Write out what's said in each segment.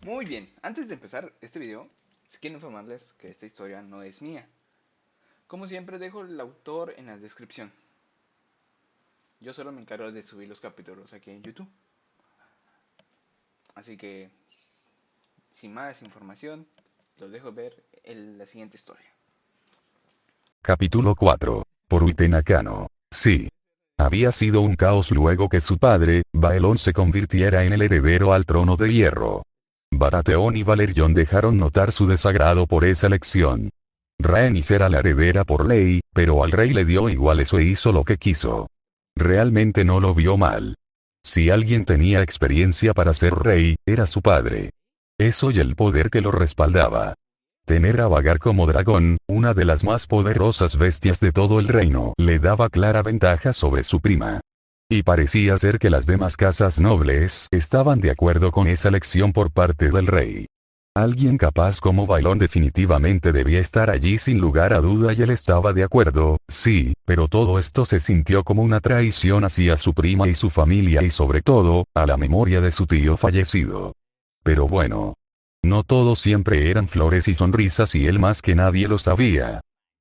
Muy bien, antes de empezar este video, quiero informarles que esta historia no es mía. Como siempre dejo el autor en la descripción. Yo solo me encargo de subir los capítulos aquí en YouTube. Así que, sin más información, los dejo ver en la siguiente historia. Capítulo 4. Por Uitenakano. Sí. Había sido un caos luego que su padre, Baelon, se convirtiera en el heredero al trono de hierro. Baratheon y Valerion dejaron notar su desagrado por esa elección. Rhaenys era la heredera por ley, pero al rey le dio igual eso e hizo lo que quiso. Realmente no lo vio mal. Si alguien tenía experiencia para ser rey, era su padre. Eso y el poder que lo respaldaba. Tener a Vhagar como dragón, una de las más poderosas bestias de todo el reino, le daba clara ventaja sobre su prima. Y parecía ser que las demás casas nobles estaban de acuerdo con esa elección por parte del rey. Alguien capaz como Baelon definitivamente debía estar allí sin lugar a duda y él estaba de acuerdo, sí, pero todo esto se sintió como una traición hacia su prima y su familia y sobre todo, a la memoria de su tío fallecido. Pero bueno. No todo siempre eran flores y sonrisas y él más que nadie lo sabía.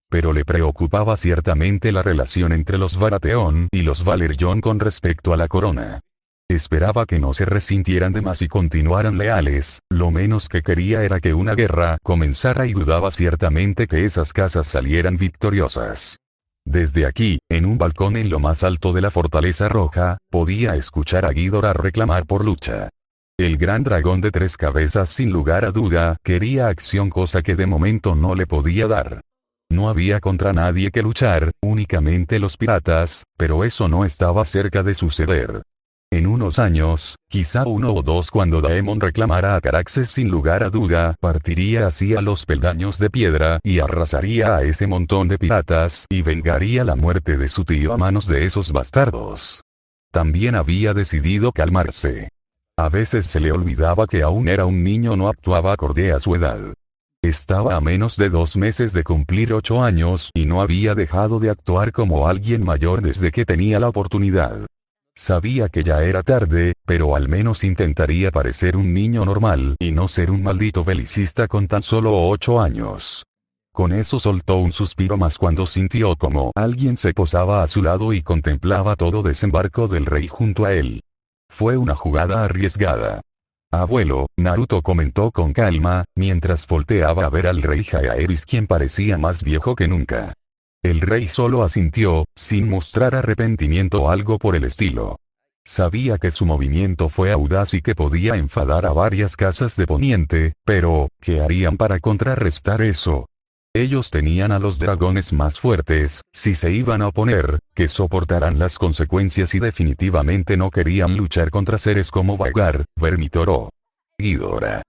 Pero le preocupaba ciertamente la relación entre los Baratheon y los Valerion con respecto a la corona. Esperaba que no se resintieran de más y continuaran leales, lo menos que quería era que una guerra comenzara y dudaba ciertamente que esas casas salieran victoriosas. Desde aquí, en un balcón en lo más alto de la Fortaleza Roja, podía escuchar a Ghidorah reclamar por lucha. El gran dragón de 3 cabezas sin lugar a duda quería acción, cosa que de momento no le podía dar. No había contra nadie que luchar, únicamente los piratas, pero eso no estaba cerca de suceder. En unos años, quizá 1 o 2, cuando Daemon reclamara a Caraxes, sin lugar a duda partiría hacia los peldaños de piedra y arrasaría a ese montón de piratas y vengaría la muerte de su tío a manos de esos bastardos. También había decidido calmarse. A veces se le olvidaba que aún era un niño, no actuaba acorde a su edad. Estaba a menos de 2 meses de cumplir 8 años y no había dejado de actuar como alguien mayor desde que tenía la oportunidad. Sabía que ya era tarde, pero al menos intentaría parecer un niño normal y no ser un maldito belicista con tan solo 8 años. Con eso soltó un suspiro más cuando sintió como alguien se posaba a su lado y contemplaba todo desembarco del rey junto a él. Fue una jugada arriesgada. Abuelo, Naruto comentó con calma, mientras volteaba a ver al rey Jaehaerys, quien parecía más viejo que nunca. El rey solo asintió, sin mostrar arrepentimiento o algo por el estilo. Sabía que su movimiento fue audaz y que podía enfadar a varias casas de Poniente, pero, ¿qué harían para contrarrestar eso? Ellos tenían a los dragones más fuertes, si se iban a oponer, que soportaran las consecuencias y definitivamente no querían luchar contra seres como Vhagar, Vermithor o Ghidorah.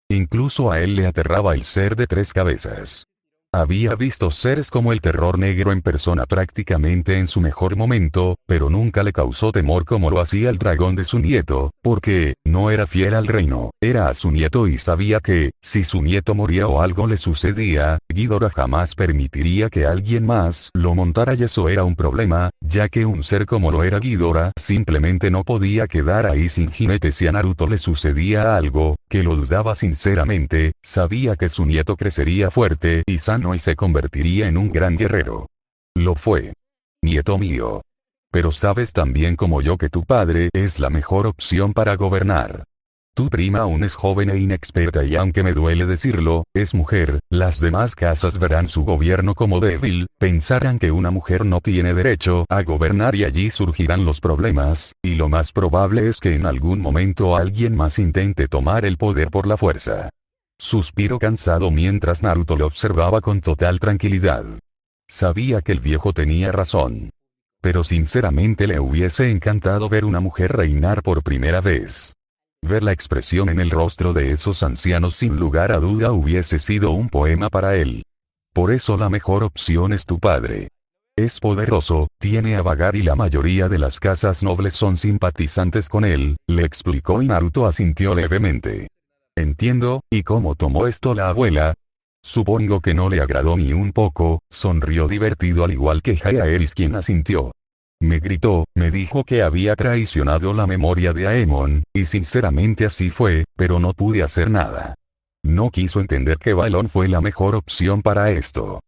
Incluso a él le aterraba el ser de 3 cabezas. Había visto seres como el Terror Negro en persona prácticamente en su mejor momento, pero nunca le causó temor como lo hacía el dragón de su nieto, porque no era fiel al reino, era a su nieto y sabía que, si su nieto moría o algo le sucedía, Ghidorah jamás permitiría que alguien más lo montara y eso era un problema, ya que un ser como lo era Ghidorah simplemente no podía quedar ahí sin jinete. Si a Naruto le sucedía algo, que lo dudaba sinceramente, sabía que su nieto crecería fuerte y sano y se convertiría en un gran guerrero. Lo fue. Nieto mío. Pero sabes también como yo que tu padre es la mejor opción para gobernar. Tu prima aún es joven e inexperta y aunque me duele decirlo, es mujer, las demás casas verán su gobierno como débil, pensarán que una mujer no tiene derecho a gobernar y allí surgirán los problemas, y lo más probable es que en algún momento alguien más intente tomar el poder por la fuerza. Suspiró cansado mientras Naruto lo observaba con total tranquilidad. Sabía que el viejo tenía razón. Pero sinceramente le hubiese encantado ver una mujer reinar por primera vez. Ver la expresión en el rostro de esos ancianos sin lugar a duda hubiese sido un poema para él. Por eso la mejor opción es tu padre. Es poderoso, tiene a Vhagar y la mayoría de las casas nobles son simpatizantes con él, le explicó y Naruto asintió levemente. Entiendo, ¿y cómo tomó esto la abuela? Supongo que no le agradó ni un poco, sonrió divertido al igual que Jaehaerys, quien asintió. Me gritó, me dijo que había traicionado la memoria de Aemon, y sinceramente así fue, pero no pude hacer nada. No quiso entender que Balon fue la mejor opción para esto.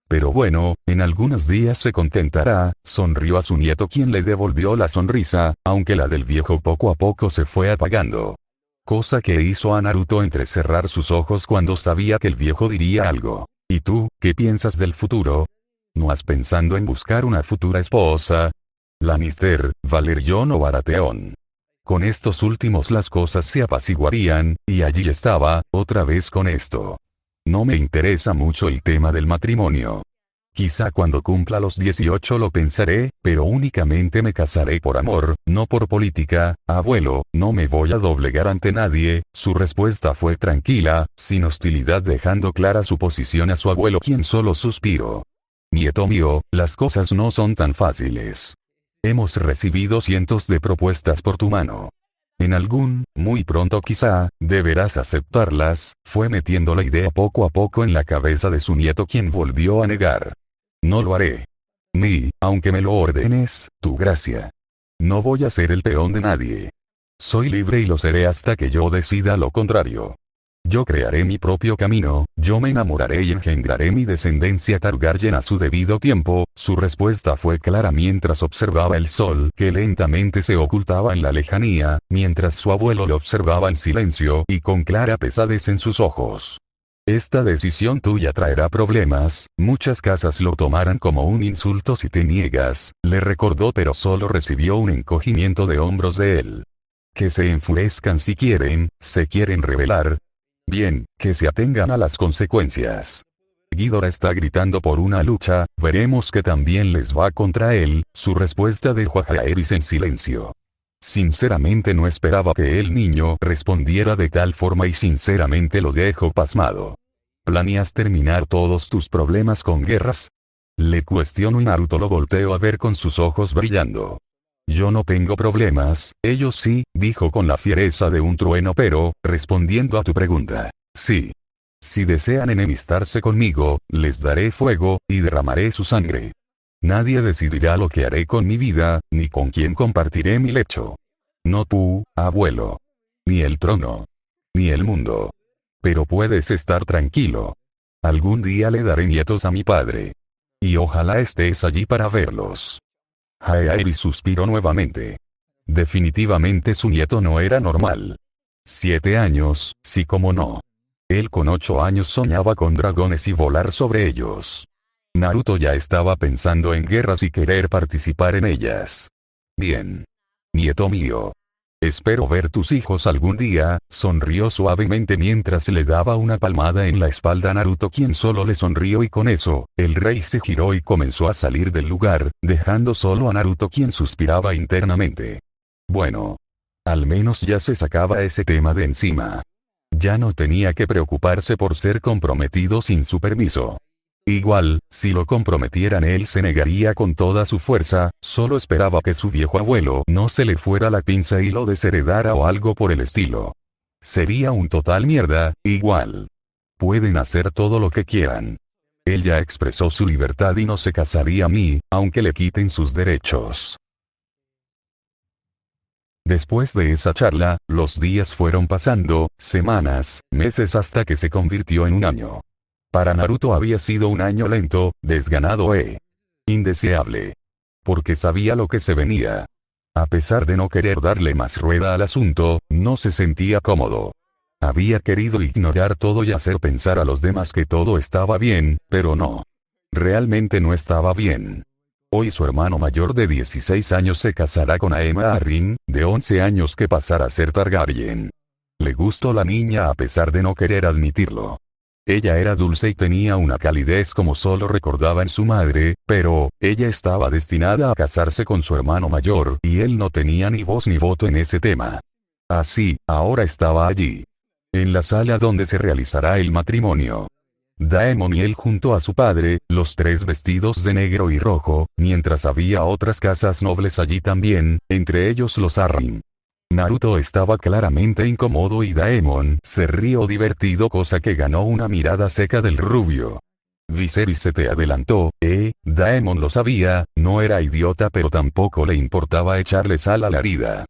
Pero bueno, en algunos días se contentará, sonrió a su nieto quien le devolvió la sonrisa, aunque la del viejo poco a poco se fue apagando. Cosa que hizo a Naruto entrecerrar sus ojos cuando sabía que el viejo diría algo. ¿Y tú, qué piensas del futuro? ¿No has pensando en buscar una futura esposa? Lannister, Valerion o Baratheon. Con estos últimos las cosas se apaciguarían, y allí estaba, otra vez con esto. No me interesa mucho el tema del matrimonio. Quizá cuando cumpla los 18 lo pensaré, pero únicamente me casaré por amor, no por política. Abuelo, no me voy a doblegar ante nadie. Su respuesta fue tranquila, sin hostilidad, dejando clara su posición a su abuelo, quien solo suspiró. Nieto mío, las cosas no son tan fáciles. Hemos recibido cientos de propuestas por tu mano. Muy pronto quizá, deberás aceptarlas, fue metiendo la idea poco a poco en la cabeza de su nieto, quien volvió a negar. No lo haré. Ni, aunque me lo ordenes, tu gracia. No voy a ser el peón de nadie. Soy libre y lo seré hasta que yo decida lo contrario. Yo crearé mi propio camino, yo me enamoraré y engendraré mi descendencia Targaryen a su debido tiempo. Su respuesta fue clara mientras observaba el sol que lentamente se ocultaba en la lejanía, mientras su abuelo lo observaba en silencio y con clara pesadez en sus ojos. Esta decisión tuya traerá problemas, muchas casas lo tomarán como un insulto si te niegas, le recordó, pero solo recibió un encogimiento de hombros de él. Que se enfurezcan si quieren, se quieren rebelar. Bien, que se atengan a las consecuencias. Ghidorah está gritando por una lucha, veremos que también les va contra él. Su respuesta dejó a Jaehaerys en silencio. Sinceramente no esperaba que el niño respondiera de tal forma y sinceramente lo dejó pasmado. ¿Planeas terminar todos tus problemas con guerras? Le cuestionó y Naruto lo volteó a ver con sus ojos brillando. Yo no tengo problemas, ellos sí, dijo con la fiereza de un trueno, pero, respondiendo a tu pregunta, sí. Si desean enemistarse conmigo, les daré fuego, y derramaré su sangre. Nadie decidirá lo que haré con mi vida, ni con quién compartiré mi lecho. No tú, abuelo. Ni el trono. Ni el mundo. Pero puedes estar tranquilo. Algún día le daré nietos a mi padre. Y ojalá estés allí para verlos. Jaehaerys suspiró nuevamente. Definitivamente su nieto no era normal. 7 años, sí como no. Él con 8 años soñaba con dragones y volar sobre ellos. Naruto ya estaba pensando en guerras y querer participar en ellas. Bien. Nieto mío. Espero ver tus hijos algún día, sonrió suavemente mientras le daba una palmada en la espalda a Naruto, quien solo le sonrió, y con eso, el rey se giró y comenzó a salir del lugar, dejando solo a Naruto, quien suspiraba internamente. Bueno. Al menos ya se sacaba ese tema de encima. Ya no tenía que preocuparse por ser comprometido sin su permiso. Igual, si lo comprometieran él se negaría con toda su fuerza, solo esperaba que su viejo abuelo no se le fuera la pinza y lo desheredara o algo por el estilo. Sería un total mierda, igual. Pueden hacer todo lo que quieran. Él ya expresó su libertad y no se casaría a mí, aunque le quiten sus derechos. Después de esa charla, los días fueron pasando, semanas, meses, hasta que se convirtió en un año. Para Naruto había sido un año lento, desganado e indeseable. Porque sabía lo que se venía. A pesar de no querer darle más rueda al asunto, no se sentía cómodo. Había querido ignorar todo y hacer pensar a los demás que todo estaba bien, pero no. Realmente no estaba bien. Hoy su hermano mayor de 16 años se casará con Aemma Arryn, de 11 años, que pasará a ser Targaryen. Le gustó la niña a pesar de no querer admitirlo. Ella era dulce y tenía una calidez como solo recordaba en su madre, pero, ella estaba destinada a casarse con su hermano mayor, y él no tenía ni voz ni voto en ese tema. Así, ahora estaba allí. En la sala donde se realizará el matrimonio. Daemon y él junto a su padre, los tres vestidos de negro y rojo, mientras había otras casas nobles allí también, entre ellos los Arryn. Naruto estaba claramente incómodo y Daemon se rió divertido, cosa que ganó una mirada seca del rubio. Viserys se te adelantó, Daemon lo sabía, no era idiota pero tampoco le importaba echarle sal a la herida.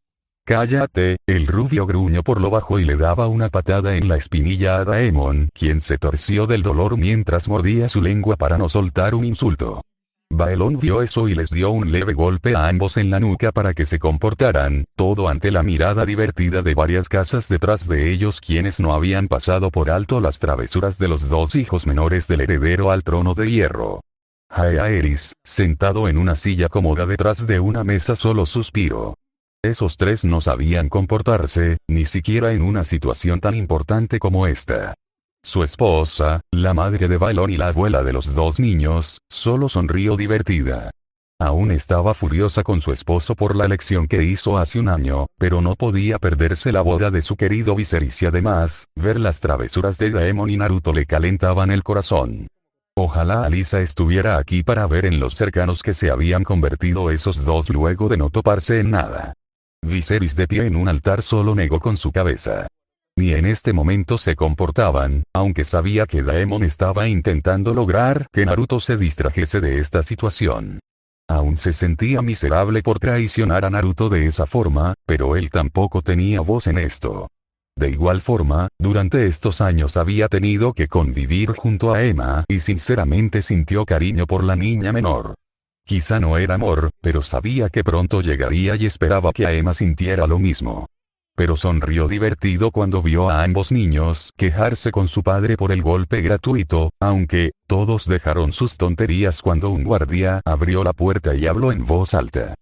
Cállate, el rubio gruñó por lo bajo y le daba una patada en la espinilla a Daemon, quien se torció del dolor mientras mordía su lengua para no soltar un insulto. Baelón vio eso y les dio un leve golpe a ambos en la nuca para que se comportaran, todo ante la mirada divertida de varias casas detrás de ellos quienes no habían pasado por alto las travesuras de los dos hijos menores del heredero al trono de hierro. Jaehaerys, sentado en una silla cómoda detrás de una mesa solo suspiró. Esos tres no sabían comportarse, ni siquiera en una situación tan importante como esta. Su esposa, la madre de Baelón y la abuela de los dos niños, solo sonrió divertida. Aún estaba furiosa con su esposo por la elección que hizo hace un año, pero no podía perderse la boda de su querido Viserys y además, ver las travesuras de Daemon y Naruto le calentaban el corazón. Ojalá Alyssa estuviera aquí para ver en los cercanos que se habían convertido esos dos luego de no toparse en nada. Viserys de pie en un altar solo negó con su cabeza. Ni en este momento se comportaban, aunque sabía que Daemon estaba intentando lograr que Naruto se distrajese de esta situación. Aún se sentía miserable por traicionar a Naruto de esa forma, pero él tampoco tenía voz en esto. De igual forma, durante estos años había tenido que convivir junto a Emma y sinceramente sintió cariño por la niña menor. Quizá no era amor, pero sabía que pronto llegaría y esperaba que Emma sintiera lo mismo. Pero sonrió divertido cuando vio a ambos niños quejarse con su padre por el golpe gratuito, aunque, todos dejaron sus tonterías cuando un guardia abrió la puerta y habló en voz alta.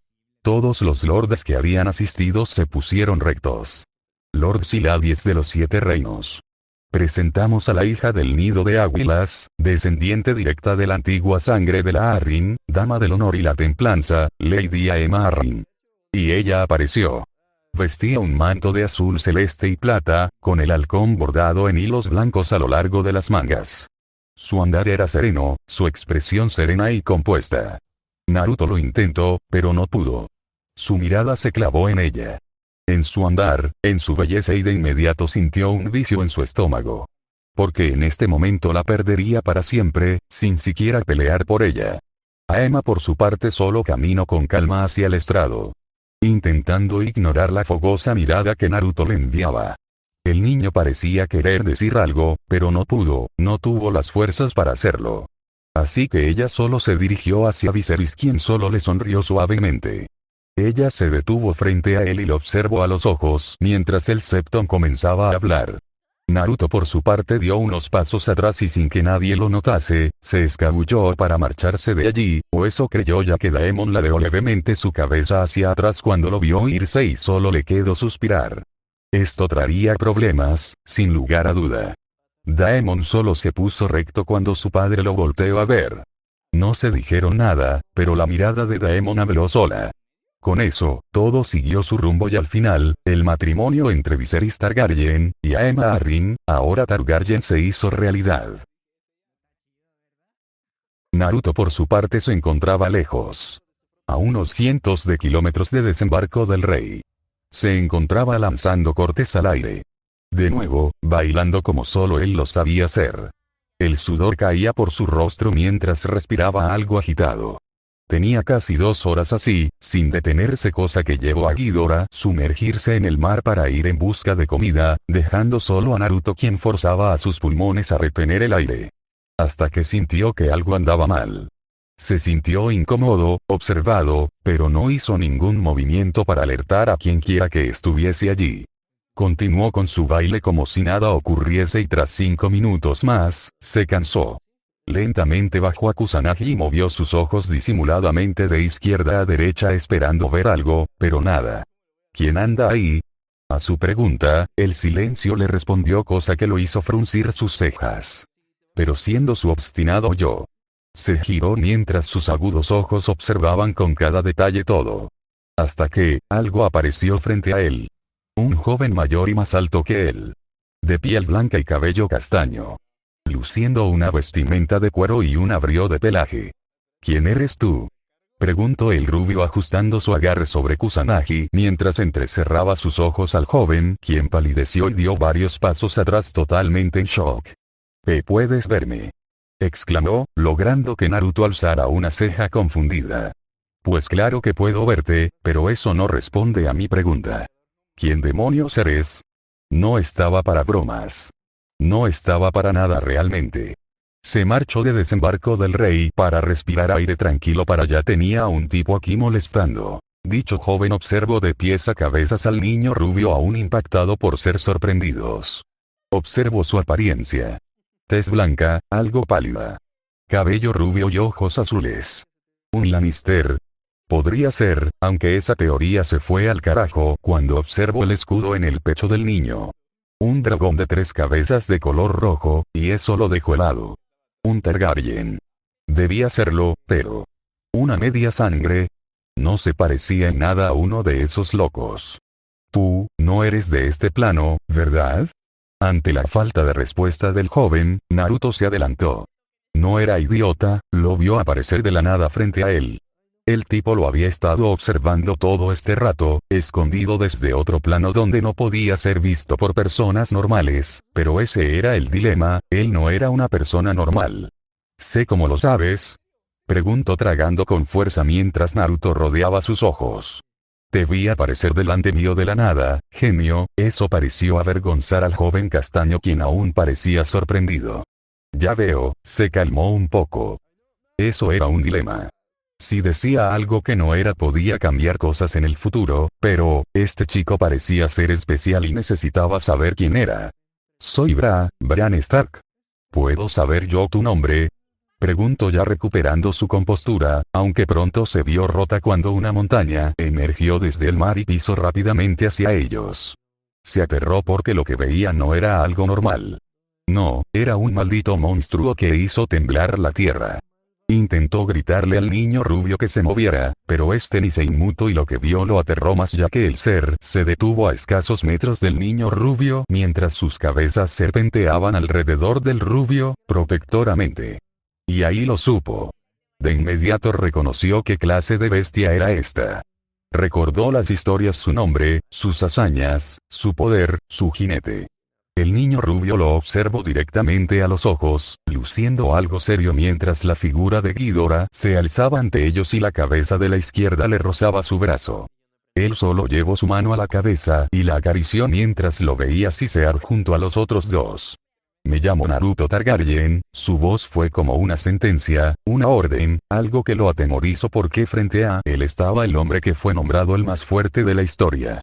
Todos los lords que habían asistido se pusieron rectos. Lord Siladis de los 7 reinos. Presentamos a la hija del nido de águilas, descendiente directa de la antigua sangre de la Arryn, dama del honor y la templanza, Lady Aemma Arryn. Y ella apareció. Vestía un manto de azul celeste y plata, con el halcón bordado en hilos blancos a lo largo de las mangas. Su andar era sereno, su expresión serena y compuesta. Naruto lo intentó, pero no pudo. Su mirada se clavó en ella. En su andar, en su belleza y de inmediato sintió un vicio en su estómago. Porque en este momento la perdería para siempre, sin siquiera pelear por ella. Aemma por su parte solo caminó con calma hacia el estrado, intentando ignorar la fogosa mirada que Naruto le enviaba. El niño parecía querer decir algo, pero no pudo, no tuvo las fuerzas para hacerlo. Así que ella solo se dirigió hacia Viserys quien solo le sonrió suavemente. Ella se detuvo frente a él y lo observó a los ojos mientras el Septon comenzaba a hablar. Naruto por su parte dio unos pasos atrás y sin que nadie lo notase, se escabulló para marcharse de allí, o eso creyó ya que Daemon ladeó levemente su cabeza hacia atrás cuando lo vio irse y solo le quedó suspirar. Esto traería problemas, sin lugar a duda. Daemon solo se puso recto cuando su padre lo volteó a ver. No se dijeron nada, pero la mirada de Daemon habló sola. Con eso, todo siguió su rumbo y al final, el matrimonio entre Viserys Targaryen y Aemma Arryn, ahora Targaryen se hizo realidad. Naruto por su parte se encontraba lejos. A unos cientos de kilómetros de desembarco del rey. Se encontraba lanzando cortes al aire. De nuevo, bailando como solo él lo sabía hacer. El sudor caía por su rostro mientras respiraba algo agitado. Tenía casi 2 horas así, sin detenerse, cosa que llevó a Ghidorah sumergirse en el mar para ir en busca de comida, dejando solo a Naruto quien forzaba a sus pulmones a retener el aire. Hasta que sintió que algo andaba mal. Se sintió incómodo, observado, pero no hizo ningún movimiento para alertar a quien quiera que estuviese allí. Continuó con su baile como si nada ocurriese y tras 5 minutos más, se cansó. Lentamente bajó a Kusanagi y movió sus ojos disimuladamente de izquierda a derecha esperando ver algo, pero nada. ¿Quién anda ahí? A su pregunta, el silencio le respondió, cosa que lo hizo fruncir sus cejas. Pero siendo su obstinado yo. Se giró mientras sus agudos ojos observaban con cada detalle todo. Hasta que, algo apareció frente a él. Un joven mayor y más alto que él. De piel blanca y cabello castaño. Luciendo una vestimenta de cuero y un abrigo de pelaje. ¿Quién eres tú? Preguntó el rubio ajustando su agarre sobre Kusanagi mientras entrecerraba sus ojos al joven, quien palideció y dio varios pasos atrás totalmente en shock. ¿Puedes verme? exclamó, logrando que Naruto alzara una ceja confundida. Pues claro que puedo verte, pero eso no responde a mi pregunta. ¿Quién demonios eres? No estaba para bromas. No estaba para nada realmente. Se marchó de desembarco del rey para respirar aire tranquilo. Para allá tenía a un tipo aquí molestando. Dicho joven observó de pies a cabezas al niño rubio aún impactado por ser sorprendidos. Observó su apariencia. Tez blanca, algo pálida. Cabello rubio y ojos azules. Un Lannister. Podría ser, aunque esa teoría se fue al carajo cuando observó el escudo en el pecho del niño. Un dragón de 3 cabezas de color rojo, y eso lo dejó helado. Un Targaryen. Debía serlo, pero... ¿una media sangre? No se parecía en nada a uno de esos locos. Tú, no eres de este plano, ¿verdad? Ante la falta de respuesta del joven, Naruto se adelantó. No era idiota, lo vio aparecer de la nada frente a él. El tipo lo había estado observando todo este rato, escondido desde otro plano donde no podía ser visto por personas normales, pero ese era el dilema, él no era una persona normal. ¿Sé cómo lo sabes? Preguntó tragando con fuerza mientras Naruto rodeaba sus ojos. Te vi aparecer delante mío de la nada, genio. Eso pareció avergonzar al joven castaño, quien aún parecía sorprendido. Ya veo, se calmó un poco. Eso era un dilema. Si decía algo que no era podía cambiar cosas en el futuro, pero, este chico parecía ser especial y necesitaba saber quién era. Soy Bran Stark. ¿Puedo saber yo tu nombre? Preguntó ya recuperando su compostura, aunque pronto se vio rota cuando una montaña emergió desde el mar y pisó rápidamente hacia ellos. Se aterró porque lo que veía no era algo normal. No, era un maldito monstruo que hizo temblar la tierra. Intentó gritarle al niño rubio que se moviera, pero este ni se inmutó y lo que vio lo aterró más, ya que el ser se detuvo a escasos metros del niño rubio mientras sus cabezas serpenteaban alrededor del rubio, protectoramente. Y ahí lo supo. De inmediato reconoció qué clase de bestia era esta. Recordó las historias, su nombre, sus hazañas, su poder, su jinete. El niño rubio lo observó directamente a los ojos, luciendo algo serio mientras la figura de Ghidorah se alzaba ante ellos y la cabeza de la izquierda le rozaba su brazo. Él solo llevó su mano a la cabeza y la acarició mientras lo veía sisear junto a los otros dos. Me llamo Naruto Targaryen. Su voz fue como una sentencia, una orden, algo que lo atemorizó porque frente a él estaba el hombre que fue nombrado el más fuerte de la historia.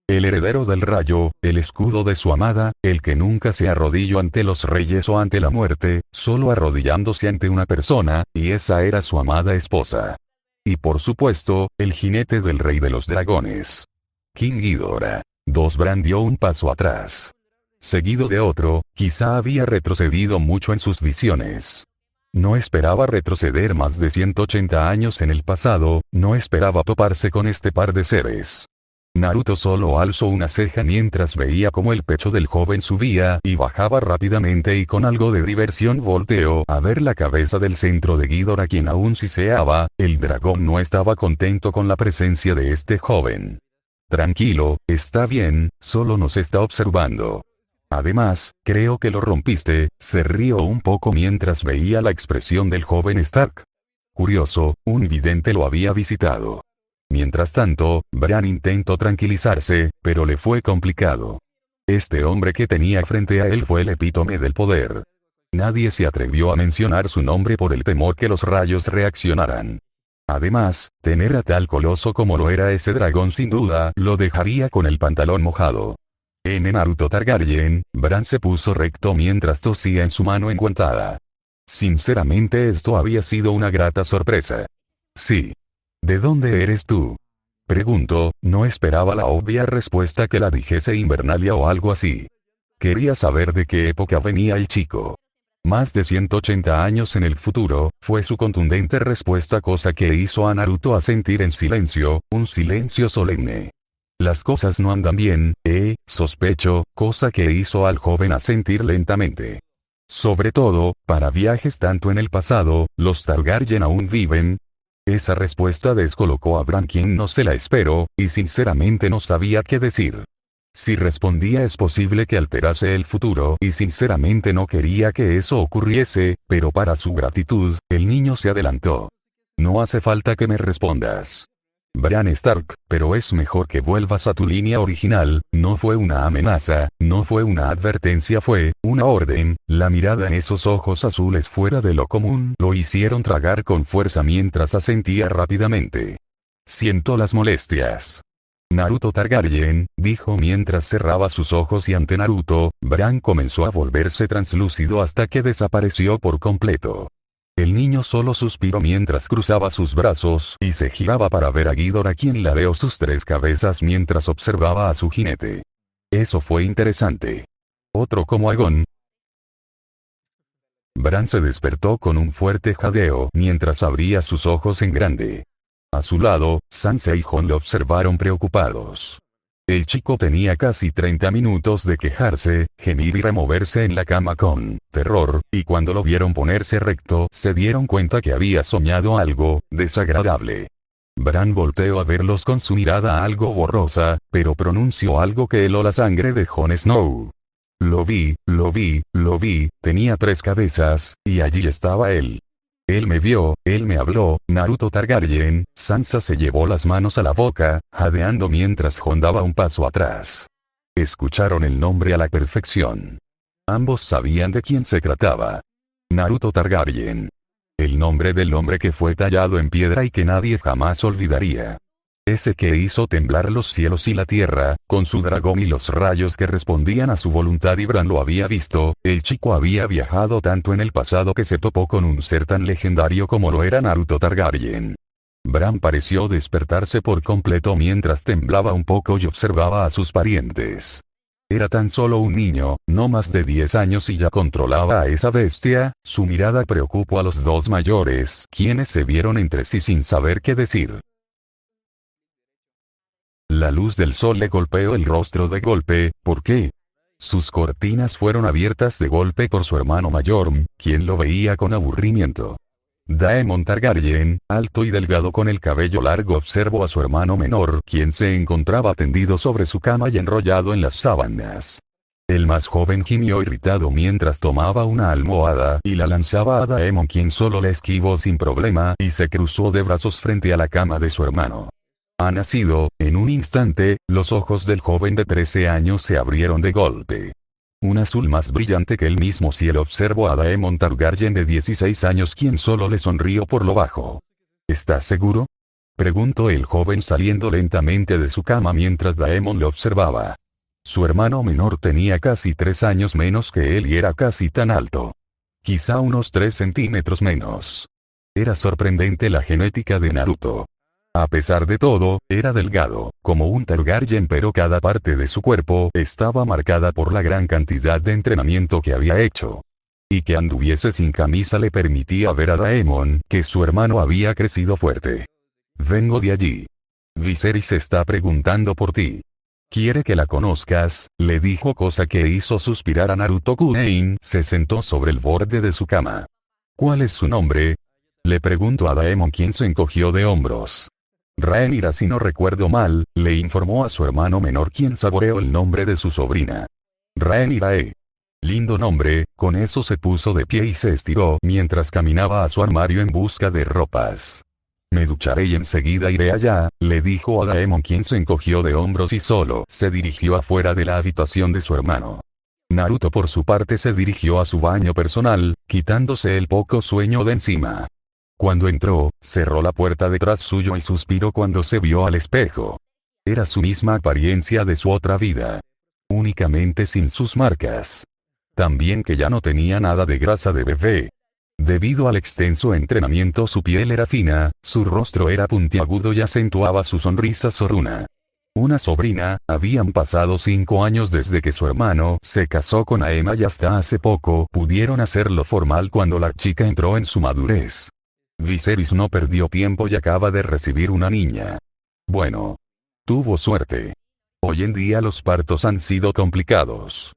El heredero del rayo, el escudo de su amada, el que nunca se arrodilló ante los reyes o ante la muerte, solo arrodillándose ante una persona, y esa era su amada esposa. Y por supuesto, el jinete del rey de los dragones. King Ghidorah. Bran dio un paso atrás. Seguido de otro, quizá había retrocedido mucho en sus visiones. No esperaba retroceder más de 180 años en el pasado, no esperaba toparse con este par de seres. Naruto solo alzó una ceja mientras veía cómo el pecho del joven subía y bajaba rápidamente, y con algo de diversión volteó a ver la cabeza del centro de Ghidorah, quien aún siseaba. El dragón no estaba contento con la presencia de este joven. Tranquilo, está bien, solo nos está observando. Además, creo que lo rompiste. Se rió un poco mientras veía la expresión del joven Stark. Curioso, un vidente lo había visitado. Mientras tanto, Bran intentó tranquilizarse, pero le fue complicado. Este hombre que tenía frente a él fue el epítome del poder. Nadie se atrevió a mencionar su nombre por el temor que los rayos reaccionaran. Además, tener a tal coloso como lo era ese dragón sin duda lo dejaría con el pantalón mojado. En Naruto Targaryen, Bran se puso recto mientras tosía en su mano enguantada. Sinceramente, esto había sido una grata sorpresa. Sí. ¿De dónde eres tú? Preguntó. No esperaba la obvia respuesta que la dijese Invernalia o algo así. Quería saber de qué época venía el chico. Más de 180 años en el futuro, fue su contundente respuesta, cosa que hizo a Naruto asentir en silencio, un silencio solemne. Las cosas no andan bien, sospecho, cosa que hizo al joven asentir lentamente. Sobre todo, para viajes tanto en el pasado, ¿los Targaryen aún viven? Esa respuesta descolocó a Bran, quien no se la esperó, y sinceramente no sabía qué decir. Si respondía es posible que alterase el futuro y sinceramente no quería que eso ocurriese, pero para su gratitud, el niño se adelantó. No hace falta que me respondas. Bran Stark, pero es mejor que vuelvas a tu línea original. No fue una amenaza, no fue una advertencia, fue una orden. La mirada en esos ojos azules fuera de lo común lo hicieron tragar con fuerza mientras asentía rápidamente. Siento las molestias. Naruto Targaryen, dijo mientras cerraba sus ojos y ante Naruto, Bran comenzó a volverse translúcido hasta que desapareció por completo. El niño solo suspiró mientras cruzaba sus brazos y se giraba para ver a Ghidorah, quien ladeó sus 3 cabezas mientras observaba a su jinete. Eso fue interesante. Otro como Aegon. Bran se despertó con un fuerte jadeo mientras abría sus ojos en grande. A su lado, Sansa y Jon lo observaron preocupados. El chico tenía casi 30 minutos de quejarse, gemir y removerse en la cama con terror, y cuando lo vieron ponerse recto, se dieron cuenta que había soñado algo desagradable. Bran volteó a verlos con su mirada algo borrosa, pero pronunció algo que heló la sangre de Jon Snow. Lo vi, tenía 3 cabezas, y allí estaba él. Él me vio, él me habló. Naruto Targaryen. Sansa se llevó las manos a la boca, jadeando mientras Jon daba un paso atrás. Escucharon el nombre a la perfección. Ambos sabían de quién se trataba. Naruto Targaryen. El nombre del hombre que fue tallado en piedra y que nadie jamás olvidaría. Ese que hizo temblar los cielos y la tierra, con su dragón y los rayos que respondían a su voluntad, y Bran lo había visto. El chico había viajado tanto en el pasado que se topó con un ser tan legendario como lo era Naruto Targaryen. Bran pareció despertarse por completo mientras temblaba un poco y observaba a sus parientes. Era tan solo un niño, no más de 10 años, y ya controlaba a esa bestia. Su mirada preocupó a los 2 mayores, quienes se vieron entre sí sin saber qué decir. La luz del sol le golpeó el rostro de golpe. ¿Por qué? Sus cortinas fueron abiertas de golpe por su hermano mayor, quien lo veía con aburrimiento. Daemon Targaryen, alto y delgado con el cabello largo, observó a su hermano menor, quien se encontraba tendido sobre su cama y enrollado en las sábanas. El más joven gimió irritado mientras tomaba una almohada y la lanzaba a Daemon, quien solo la esquivó sin problema y se cruzó de brazos frente a la cama de su hermano. Ha nacido. En un instante, los ojos del joven de 13 años se abrieron de golpe. Un azul más brillante que el mismo cielo observó a Daemon Targaryen de 16 años, quien solo le sonrió por lo bajo. ¿Estás seguro?, preguntó el joven saliendo lentamente de su cama mientras Daemon le observaba. Su hermano menor tenía casi 3 años menos que él y era casi tan alto. Quizá unos 3 centímetros menos. Era sorprendente la genética de Naruto. A pesar de todo, era delgado, como un Targaryen, pero cada parte de su cuerpo estaba marcada por la gran cantidad de entrenamiento que había hecho. Y que anduviese sin camisa le permitía ver a Daemon que su hermano había crecido fuerte. Vengo de allí. Viserys está preguntando por ti. Quiere que la conozcas, le dijo, cosa que hizo suspirar a Naruto. Kunein se sentó sobre el borde de su cama. ¿Cuál es su nombre?, le preguntó a Daemon, quien se encogió de hombros. Rhaenyra, si no recuerdo mal, le informó a su hermano menor, quien saboreó el nombre de su sobrina. Rhaenyra. Lindo nombre. Con eso se puso de pie y se estiró mientras caminaba a su armario en busca de ropas. Me ducharé y enseguida iré allá, le dijo a Daemon, quien se encogió de hombros y solo se dirigió afuera de la habitación de su hermano. Naruto por su parte se dirigió a su baño personal, quitándose el poco sueño de encima. Cuando entró, cerró la puerta detrás suyo y suspiró cuando se vio al espejo. Era su misma apariencia de su otra vida. Únicamente sin sus marcas. También que ya no tenía nada de grasa de bebé. Debido al extenso entrenamiento, su piel era fina, su rostro era puntiagudo y acentuaba su sonrisa zorruna. Una sobrina. Habían pasado 5 años desde que su hermano se casó con Aema y hasta hace poco pudieron hacerlo formal cuando la chica entró en su madurez. Viserys no perdió tiempo y acaba de recibir una niña. Bueno. Tuvo suerte. Hoy en día los partos han sido complicados.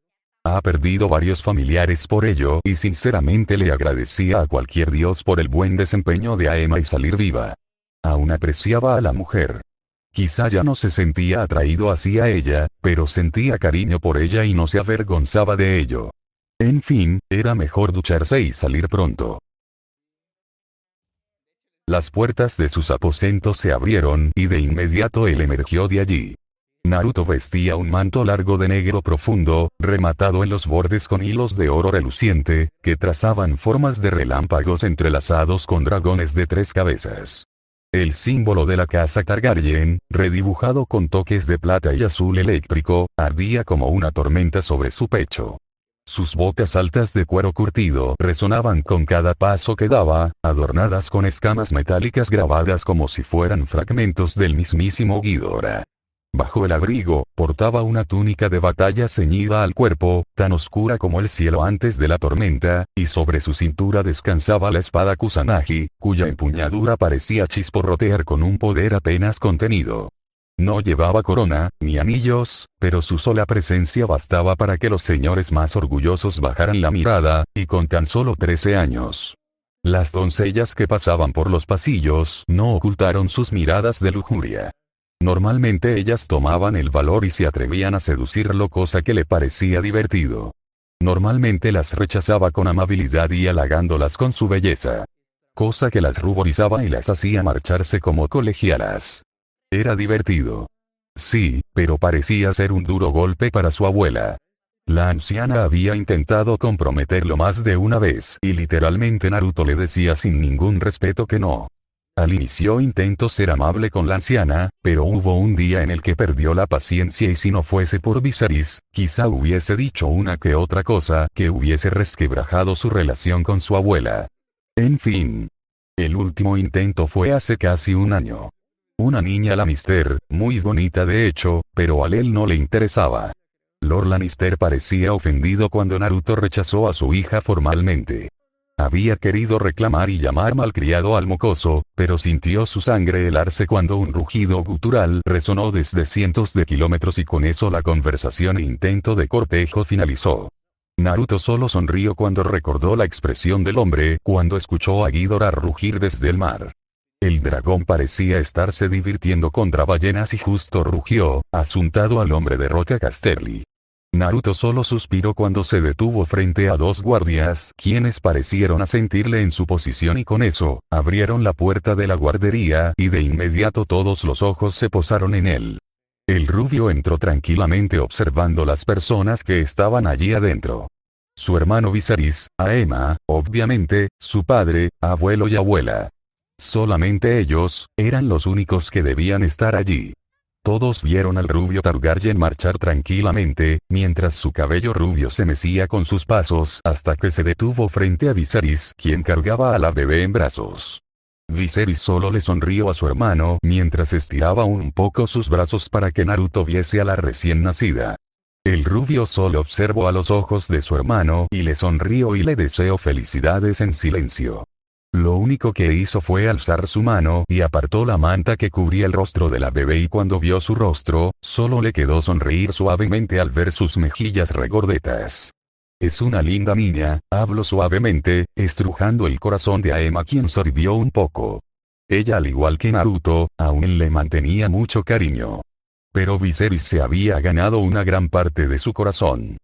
Ha perdido varios familiares por ello y sinceramente le agradecía a cualquier dios por el buen desempeño de Aema y salir viva. Aún apreciaba a la mujer. Quizá ya no se sentía atraído hacia ella, pero sentía cariño por ella y no se avergonzaba de ello. En fin, era mejor ducharse y salir pronto. Las puertas de sus aposentos se abrieron y de inmediato él emergió de allí. Naruto vestía un manto largo de negro profundo, rematado en los bordes con hilos de oro reluciente, que trazaban formas de relámpagos entrelazados con dragones de 3 cabezas. El símbolo de la casa Targaryen, redibujado con toques de plata y azul eléctrico, ardía como una tormenta sobre su pecho. Sus botas altas de cuero curtido resonaban con cada paso que daba, adornadas con escamas metálicas grabadas como si fueran fragmentos del mismísimo Ghidorah. Bajo el abrigo, portaba una túnica de batalla ceñida al cuerpo, tan oscura como el cielo antes de la tormenta, y sobre su cintura descansaba la espada Kusanagi, cuya empuñadura parecía chisporrotear con un poder apenas contenido. No llevaba corona, ni anillos, pero su sola presencia bastaba para que los señores más orgullosos bajaran la mirada, y con tan solo 13 años. Las doncellas que pasaban por los pasillos no ocultaron sus miradas de lujuria. Normalmente ellas tomaban el valor y se atrevían a seducirlo, cosa que le parecía divertido. Normalmente las rechazaba con amabilidad y halagándolas con su belleza. Cosa que las ruborizaba y las hacía marcharse como colegialas. Era divertido. Sí, pero parecía ser un duro golpe para su abuela. La anciana había intentado comprometerlo más de una vez y literalmente Naruto le decía sin ningún respeto que no. Al inicio intentó ser amable con la anciana, pero hubo un día en el que perdió la paciencia y si no fuese por Viserys, quizá hubiese dicho una que otra cosa que hubiese resquebrajado su relación con su abuela. En fin. El último intento fue hace casi un año. Una niña Lannister, muy bonita de hecho, pero a él no le interesaba. Lord Lannister parecía ofendido cuando Naruto rechazó a su hija formalmente. Había querido reclamar y llamar malcriado al mocoso, pero sintió su sangre helarse cuando un rugido gutural resonó desde cientos de kilómetros y con eso la conversación e intento de cortejo finalizó. Naruto solo sonrió cuando recordó la expresión del hombre cuando escuchó a Ghidorah rugir desde el mar. El dragón parecía estarse divirtiendo contra ballenas y justo rugió, asuntado al hombre de Roca Casterly. Naruto solo suspiró cuando se detuvo frente a 2 guardias, quienes parecieron asentirle en su posición y con eso, abrieron la puerta de la guardería y de inmediato todos los ojos se posaron en él. El rubio entró tranquilamente observando las personas que estaban allí adentro. Su hermano Viserys, Aema, obviamente, su padre, abuelo y abuela. Solamente ellos, eran los únicos que debían estar allí. Todos vieron al rubio Targaryen marchar tranquilamente, mientras su cabello rubio se mecía con sus pasos hasta que se detuvo frente a Viserys, quien cargaba a la bebé en brazos. Viserys solo le sonrió a su hermano mientras estiraba un poco sus brazos para que Naruto viese a la recién nacida. El rubio solo observó a los ojos de su hermano y le sonrió y le deseó felicidades en silencio. Lo único que hizo fue alzar su mano y apartó la manta que cubría el rostro de la bebé y cuando vio su rostro, solo le quedó sonreír suavemente al ver sus mejillas regordetas. Es una linda niña, habló suavemente, estrujando el corazón de Aema quien sorbió un poco. Ella al igual que Naruto, aún le mantenía mucho cariño. Pero Viserys se había ganado una gran parte de su corazón.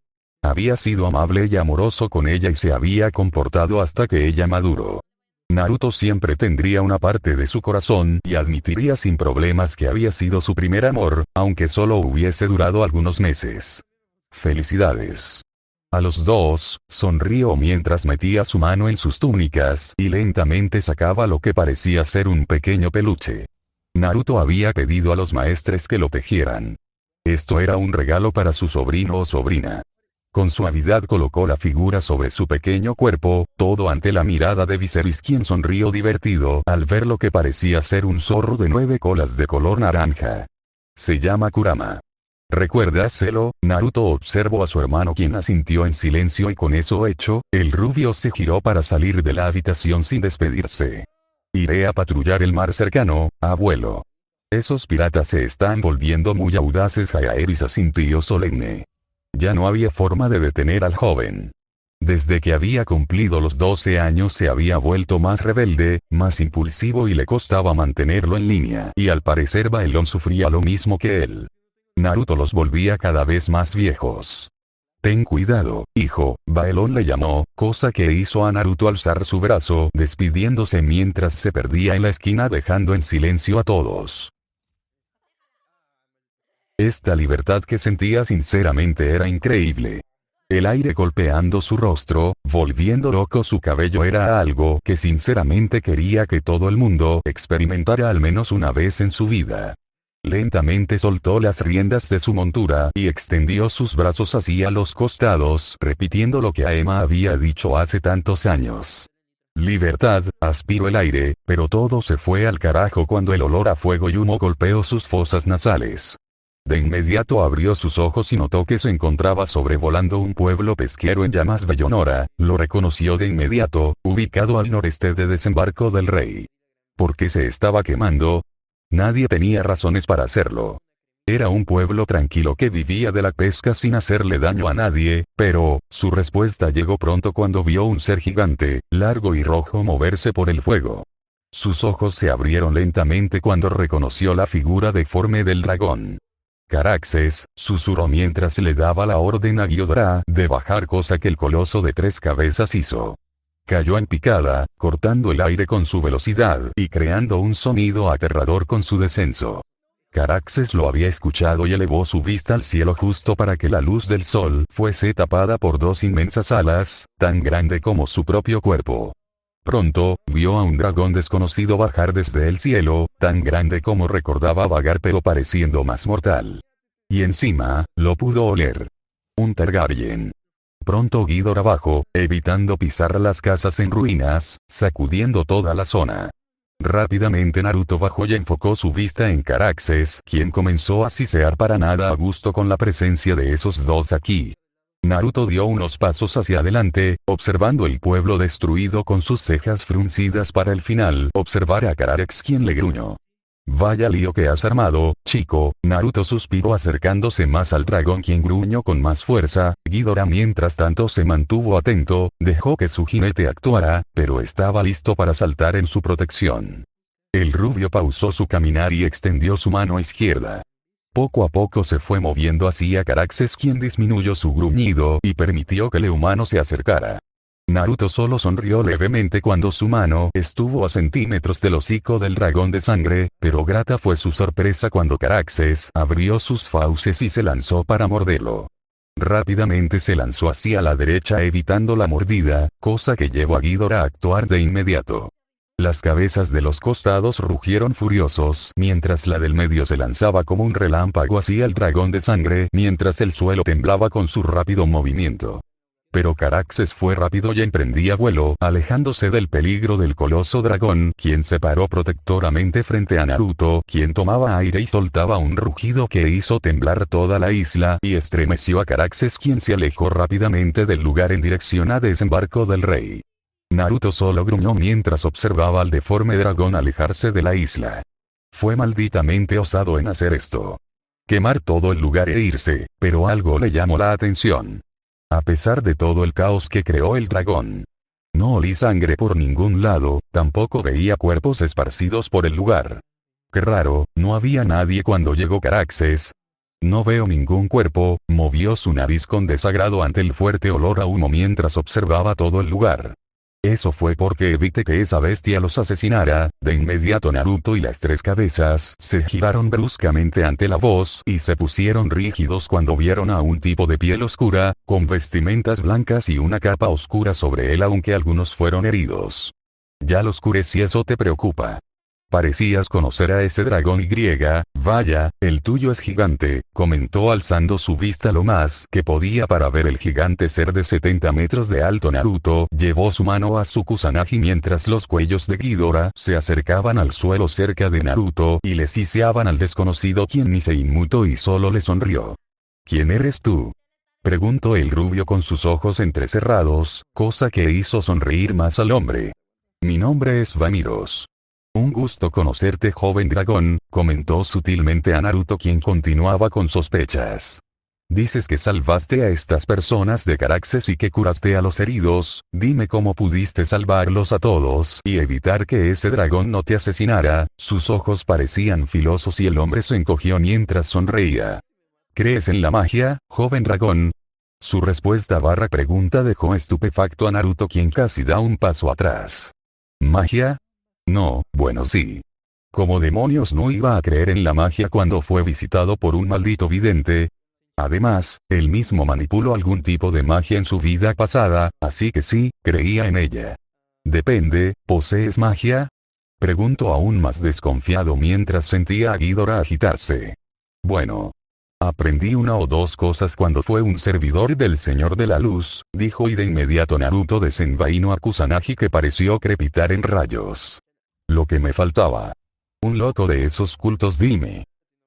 Había sido amable y amoroso con ella y se había comportado hasta que ella maduró. Naruto siempre tendría una parte de su corazón y admitiría sin problemas que había sido su primer amor, aunque solo hubiese durado algunos meses. Felicidades. A los dos, sonrió mientras metía su mano en sus túnicas y lentamente sacaba lo que parecía ser un pequeño peluche. Naruto había pedido a los maestres que lo tejieran. Esto era un regalo para su sobrino o sobrina. Con suavidad colocó la figura sobre su pequeño cuerpo, todo ante la mirada de Viserys quien sonrió divertido al ver lo que parecía ser un zorro de 9 colas de color naranja. Se llama Kurama. ¿Recuérdaselo? Naruto observó a su hermano quien asintió en silencio y con eso hecho, el rubio se giró para salir de la habitación sin despedirse. Iré a patrullar el mar cercano, abuelo. Esos piratas se están volviendo muy audaces. Jaehaerys asintió solemne. Ya no había forma de detener al joven. Desde que había cumplido los 12 años se había vuelto más rebelde, más impulsivo y le costaba mantenerlo en línea, y al parecer Baelón sufría lo mismo que él. Naruto los volvía cada vez más viejos. Ten cuidado, hijo, Baelón le llamó, cosa que hizo a Naruto alzar su brazo, despidiéndose mientras se perdía en la esquina dejando en silencio a todos. Esta libertad que sentía sinceramente era increíble. El aire golpeando su rostro, volviendo loco su cabello era algo que sinceramente quería que todo el mundo experimentara al menos una vez en su vida. Lentamente soltó las riendas de su montura y extendió sus brazos hacia los costados, repitiendo lo que Aema había dicho hace tantos años. Libertad, aspiró el aire, pero todo se fue al carajo cuando el olor a fuego y humo golpeó sus fosas nasales. De inmediato abrió sus ojos y notó que se encontraba sobrevolando un pueblo pesquero en llamas. Bellonora, lo reconoció de inmediato, ubicado al noreste de Desembarco del Rey. ¿Por qué se estaba quemando? Nadie tenía razones para hacerlo. Era un pueblo tranquilo que vivía de la pesca sin hacerle daño a nadie, pero, su respuesta llegó pronto cuando vio un ser gigante, largo y rojo moverse por el fuego. Sus ojos se abrieron lentamente cuando reconoció la figura deforme del dragón. Caraxes, susurró mientras le daba la orden a Gyodora de bajar, cosa que el coloso de 3 cabezas hizo. Cayó en picada, cortando el aire con su velocidad y creando un sonido aterrador con su descenso. Caraxes lo había escuchado y elevó su vista al cielo justo para que la luz del sol fuese tapada por 2 inmensas alas, tan grande como su propio cuerpo. Pronto, vio a un dragón desconocido bajar desde el cielo, tan grande como recordaba vagar pero pareciendo más mortal. Y encima, lo pudo oler. Un Targaryen. Pronto Ghidorah bajó, evitando pisar las casas en ruinas, sacudiendo toda la zona. Rápidamente Naruto bajó y enfocó su vista en Caraxes, quien comenzó a sisear para nada a gusto con la presencia de esos dos aquí. Naruto dio unos pasos hacia adelante, observando el pueblo destruido con sus cejas fruncidas para al final observar a Caraxes, quien le gruñó. Vaya lío que has armado, chico. Naruto suspiró acercándose más al dragón, quien gruñó con más fuerza. Ghidorah mientras tanto se mantuvo atento, dejó que su jinete actuara, pero estaba listo para saltar en su protección. El rubio pausó su caminar y extendió su mano izquierda. Poco a poco se fue moviendo hacia Caraxes, quien disminuyó su gruñido y permitió que el humano se acercara. Naruto solo sonrió levemente cuando su mano estuvo a centímetros del hocico del dragón de sangre, pero grata fue su sorpresa cuando Caraxes abrió sus fauces y se lanzó para morderlo. Rápidamente se lanzó hacia la derecha evitando la mordida, cosa que llevó a Ghidorah a actuar de inmediato. Las cabezas de los costados rugieron furiosos mientras la del medio se lanzaba como un relámpago hacia el dragón de sangre mientras el suelo temblaba con su rápido movimiento. Pero Caraxes fue rápido y emprendía vuelo, alejándose del peligro del coloso dragón, quien se paró protectoramente frente a Naruto, quien tomaba aire y soltaba un rugido que hizo temblar toda la isla y estremeció a Caraxes, quien se alejó rápidamente del lugar en dirección a Desembarco del Rey. Naruto solo gruñó mientras observaba al deforme dragón alejarse de la isla. Fue malditamente osado en hacer esto. Quemar todo el lugar e irse, pero algo le llamó la atención. A pesar de todo el caos que creó el dragón. No olí sangre por ningún lado, tampoco veía cuerpos esparcidos por el lugar. Qué raro, no había nadie cuando llegó Caraxes. No veo ningún cuerpo, movió su nariz con desagrado ante el fuerte olor a humo mientras observaba todo el lugar. Eso fue porque evité que esa bestia los asesinara. De inmediato Naruto y las 3 cabezas se giraron bruscamente ante la voz y se pusieron rígidos cuando vieron a un tipo de piel oscura, con vestimentas blancas y una capa oscura sobre él, aunque algunos fueron heridos. Ya lo oscurecí, eso te preocupa. Parecías conocer a ese dragón y vaya, el tuyo es gigante, comentó alzando su vista lo más que podía para ver el gigante ser de 70 metros de alto. Naruto llevó su mano a su Kusanagi mientras los cuellos de Ghidorah se acercaban al suelo cerca de Naruto y le siseaban al desconocido, quien ni se inmutó y solo le sonrió. ¿Quién eres tú?, preguntó el rubio con sus ojos entrecerrados, cosa que hizo sonreír más al hombre. Mi nombre es Vamiros. Un gusto conocerte, joven dragón, comentó sutilmente a Naruto, quien continuaba con sospechas. Dices que salvaste a estas personas de Caraxes y que curaste a los heridos, dime cómo pudiste salvarlos a todos y evitar que ese dragón no te asesinara. Sus ojos parecían filosos y el hombre se encogió mientras sonreía. ¿Crees en la magia, joven dragón? Su respuesta / pregunta dejó estupefacto a Naruto, quien casi da un paso atrás. ¿Magia? No, bueno sí. ¿Cómo demonios no iba a creer en la magia cuando fue visitado por un maldito vidente? Además, él mismo manipuló algún tipo de magia en su vida pasada, así que sí, creía en ella. Depende, ¿posees magia? Preguntó aún más desconfiado mientras sentía a Ghidorah agitarse. Bueno. Aprendí una o dos cosas cuando fue un servidor del Señor de la Luz, dijo y de inmediato Naruto desenvainó a Kusanagi, que pareció crepitar en rayos. Lo que me faltaba. Un loco de esos cultos, dime.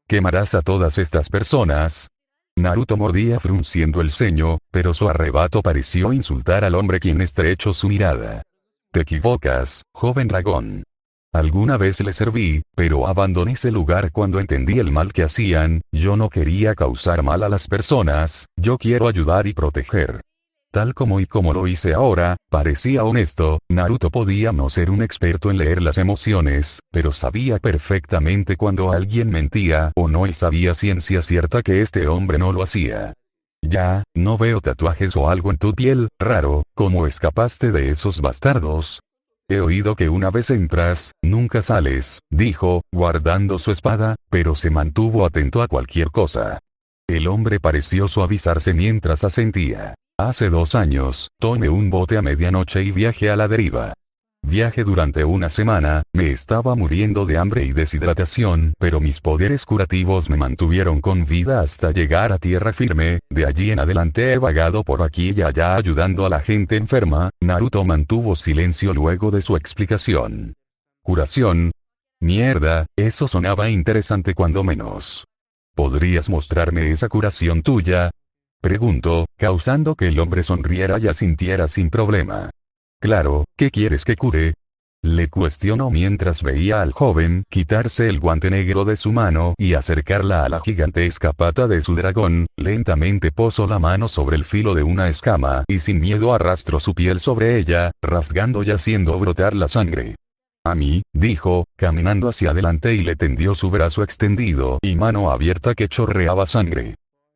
¿Quemarás a todas estas personas? Naruto mordía frunciendo el ceño, pero su arrebato pareció insultar al hombre, quien estrechó su mirada. Te equivocas, joven dragón. Alguna vez le serví, pero abandoné ese lugar cuando entendí el mal que hacían. Yo no quería causar mal a las personas, yo quiero ayudar y proteger. Tal como lo hice ahora, parecía honesto. Naruto podía no ser un experto en leer las emociones, pero sabía perfectamente cuando alguien mentía o no, y sabía ciencia cierta que este hombre no lo hacía. Ya, no veo tatuajes o algo en tu piel, raro. ¿Cómo escapaste de esos bastardos? He oído que una vez entras, nunca sales, dijo, guardando su espada, pero se mantuvo atento a cualquier cosa. El hombre pareció suavizarse mientras asentía. Hace 2 años, tomé un bote a medianoche y viajé a la deriva. Viajé durante una semana, me estaba muriendo de hambre y deshidratación, pero mis poderes curativos me mantuvieron con vida hasta llegar a tierra firme. De allí en adelante he vagado por aquí y allá ayudando a la gente enferma. Naruto mantuvo silencio luego de su explicación. ¿Curación? Mierda, eso sonaba interesante cuando menos. ¿Podrías mostrarme esa curación tuya? Preguntó, causando que el hombre sonriera y asintiera sin problema. Claro, ¿qué quieres que cure? Le cuestionó mientras veía al joven quitarse el guante negro de su mano y acercarla a la gigantesca pata de su dragón. Lentamente posó la mano sobre el filo de una escama y sin miedo arrastró su piel sobre ella, rasgando y haciendo brotar la sangre. A mí, dijo, caminando hacia adelante, y le tendió su brazo extendido y mano abierta que chorreaba sangre.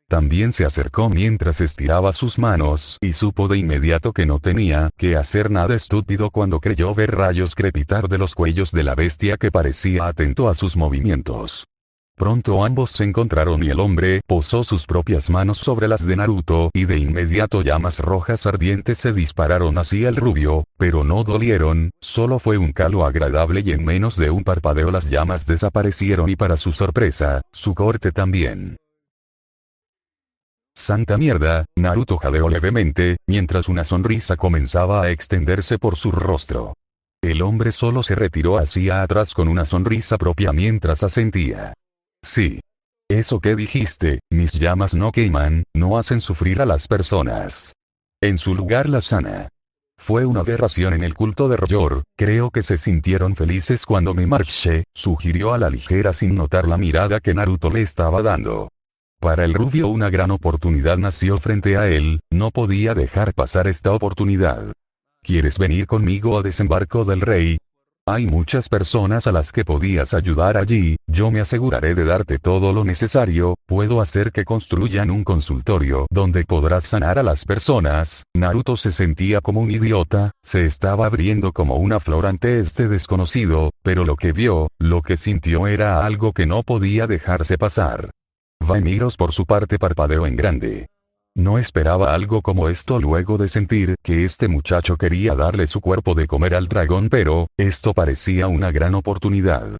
También se acercó mientras estiraba sus manos y supo de inmediato que no tenía que hacer nada estúpido cuando creyó ver rayos crepitar de los cuellos de la bestia, que parecía atento a sus movimientos. Pronto ambos se encontraron y el hombre posó sus propias manos sobre las de Naruto y de inmediato llamas rojas ardientes se dispararon hacia el rubio, pero no dolieron, solo fue un calo agradable y en menos de un parpadeo las llamas desaparecieron y para su sorpresa, su corte también. Santa mierda, Naruto jadeó levemente, mientras una sonrisa comenzaba a extenderse por su rostro. El hombre solo se retiró hacia atrás con una sonrisa propia mientras asentía. Sí. Eso que dijiste, mis llamas no queman, no hacen sufrir a las personas. En su lugar las sana. Fue una aberración en el culto de Royor, creo que se sintieron felices cuando me marché, sugirió a la ligera sin notar la mirada que Naruto le estaba dando. Para el rubio una gran oportunidad nació frente a él, no podía dejar pasar esta oportunidad. ¿Quieres venir conmigo a Desembarco del Rey? Hay muchas personas a las que podías ayudar allí, yo me aseguraré de darte todo lo necesario, puedo hacer que construyan un consultorio donde podrás sanar a las personas. Naruto se sentía como un idiota, se estaba abriendo como una flor ante este desconocido, pero lo que vio, lo que sintió era algo que no podía dejarse pasar. Vaimiros por su parte parpadeó en grande. No esperaba algo como esto luego de sentir que este muchacho quería darle su cuerpo de comer al dragón, pero esto parecía una gran oportunidad.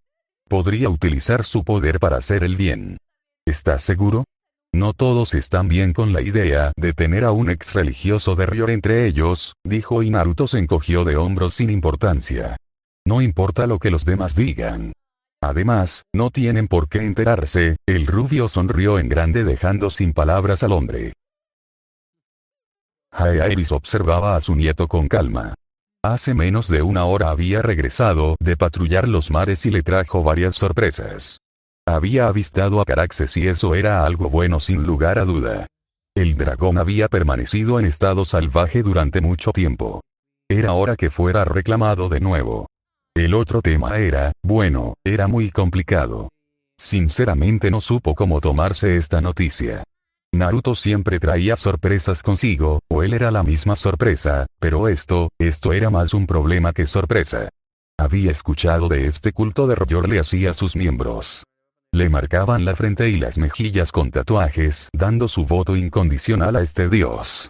Podría utilizar su poder para hacer el bien. ¿Estás seguro? No todos están bien con la idea de tener a un ex religioso de Ryor entre ellos, dijo y Naruto se encogió de hombros sin importancia. No importa lo que los demás digan. Además, no tienen por qué enterarse. El rubio sonrió en grande dejando sin palabras al hombre. Aeris observaba a su nieto con calma. Hace menos de una hora había regresado de patrullar los mares y le trajo varias sorpresas. Había avistado a Caraxes y eso era algo bueno sin lugar a duda. El dragón había permanecido en estado salvaje durante mucho tiempo. Era hora que fuera reclamado de nuevo. El otro tema era, bueno, era muy complicado. Sinceramente no supo cómo tomarse esta noticia. Naruto siempre traía sorpresas consigo, o él era la misma sorpresa, pero esto era más un problema que sorpresa. Había escuchado de este culto de Roger a sus miembros. Le marcaban la frente y las mejillas con tatuajes, dando su voto incondicional a este dios.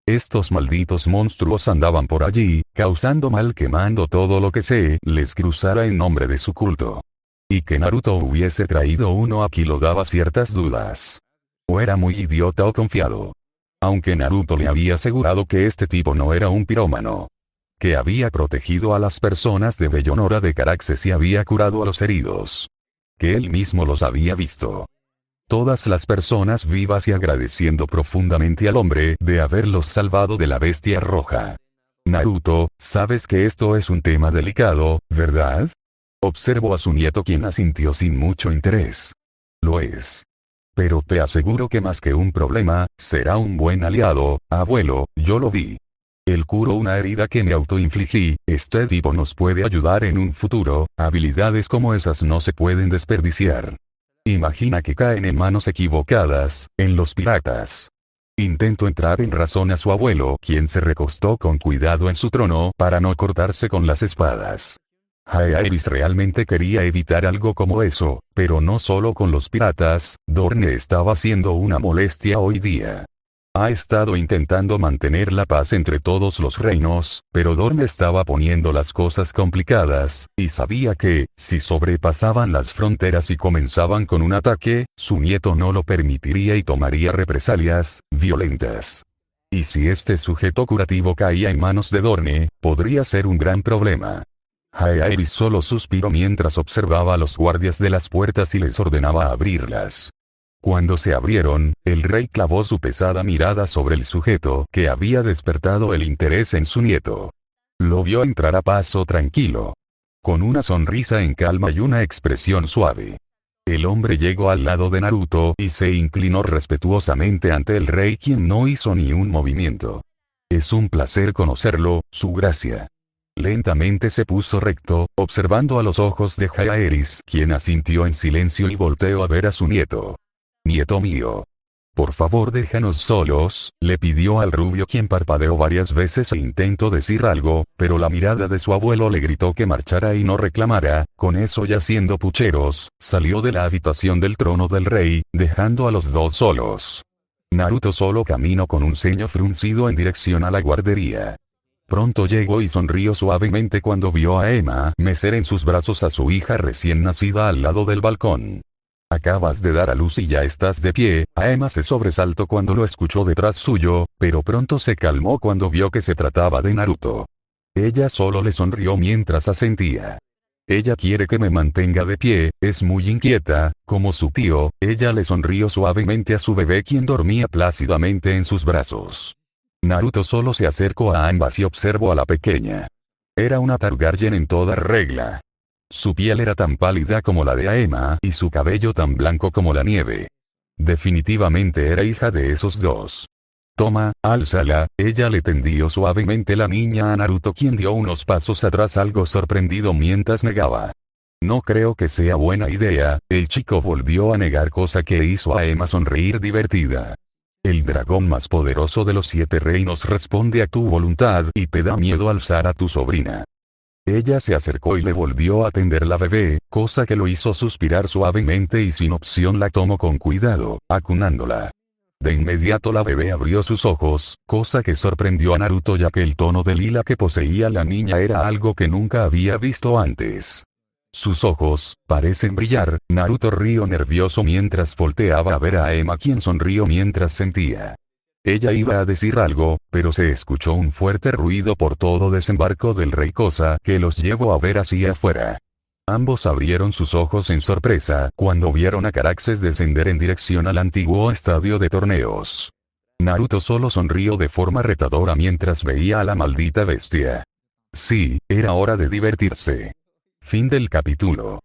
Estos malditos monstruos andaban por allí, causando mal, quemando todo lo que se les cruzara en nombre de su culto. Y que Naruto hubiese traído uno aquí lo daba ciertas dudas. O era muy idiota o confiado. Aunque Naruto le había asegurado que este tipo no era un pirómano. Que había protegido a las personas de Bellonora de Caraxes y había curado a los heridos. Que él mismo los había visto. Todas las personas vivas y agradeciendo profundamente al hombre de haberlos salvado de la bestia roja. Naruto, sabes que esto es un tema delicado, ¿verdad? Observó a su nieto, quien asintió sin mucho interés. Lo es. Pero te aseguro que más que un problema, será un buen aliado, abuelo, yo lo vi. Él curó una herida que me autoinfligí, este tipo nos puede ayudar en un futuro, habilidades como esas no se pueden desperdiciar. Imagina que caen en manos equivocadas, en los piratas. Intentó entrar en razón a su abuelo, quien se recostó con cuidado en su trono para no cortarse con las espadas. Jaehaerys realmente quería evitar algo como eso, pero no solo con los piratas, Dorne estaba siendo una molestia hoy día. Ha estado intentando mantener la paz entre todos los reinos, pero Dorne estaba poniendo las cosas complicadas, y sabía que, si sobrepasaban las fronteras y comenzaban con un ataque, su nieto no lo permitiría y tomaría represalias violentas. Y si este sujeto curativo caía en manos de Dorne, podría ser un gran problema. Jaehaerys solo suspiró mientras observaba a los guardias de las puertas y les ordenaba abrirlas. Cuando se abrieron, el rey clavó su pesada mirada sobre el sujeto que había despertado el interés en su nieto. Lo vio entrar a paso tranquilo. Con una sonrisa en calma y una expresión suave. El hombre llegó al lado de Naruto y se inclinó respetuosamente ante el rey, quien no hizo ni un movimiento. Es un placer conocerlo, su gracia. Lentamente se puso recto, observando a los ojos de Jaehaerys, quien asintió en silencio y volteó a ver a su nieto. Nieto mío. Por favor déjanos solos, le pidió al rubio, quien parpadeó varias veces e intentó decir algo, pero la mirada de su abuelo le gritó que marchara y no reclamara. Con eso, ya siendo pucheros, salió de la habitación del trono del rey, dejando a los dos solos. Naruto solo caminó con un ceño fruncido en dirección a la guardería. Pronto llegó y sonrió suavemente cuando vio a Emma mecer en sus brazos a su hija recién nacida al lado del balcón. Acabas de dar a luz y ya estás de pie. Emma se sobresaltó cuando lo escuchó detrás suyo, pero pronto se calmó cuando vio que se trataba de Naruto. Ella solo le sonrió mientras asentía. Ella quiere que me mantenga de pie, es muy inquieta, como su tío. Ella le sonrió suavemente a su bebé, quien dormía plácidamente en sus brazos. Naruto solo se acercó a ambas y observó a la pequeña. Era una Targaryen en toda regla. Su piel era tan pálida como la de Aema y su cabello tan blanco como la nieve. Definitivamente era hija de esos dos. Toma, álzala. Ella le tendió suavemente la niña a Naruto, quien dio unos pasos atrás algo sorprendido mientras negaba. No creo que sea buena idea. El chico volvió a negar, cosa que hizo a Aema sonreír divertida. El dragón más poderoso de los 7 reinos responde a tu voluntad y te da miedo alzar a tu sobrina. Ella se acercó y le volvió a tender la bebé, cosa que lo hizo suspirar suavemente y sin opción la tomó con cuidado, acunándola. De inmediato la bebé abrió sus ojos, cosa que sorprendió a Naruto, ya que el tono de lila que poseía la niña era algo que nunca había visto antes. Sus ojos parecen brillar. Naruto rió nervioso mientras volteaba a ver a Emma, quien sonrió mientras sentía. Ella iba a decir algo, pero se escuchó un fuerte ruido por todo desembarco del rey, cosa que los llevó a ver hacia afuera. Ambos abrieron sus ojos en sorpresa cuando vieron a Caraxes descender en dirección al antiguo estadio de torneos. Naruto solo sonrió de forma retadora mientras veía a la maldita bestia. Sí, era hora de divertirse. Fin del capítulo.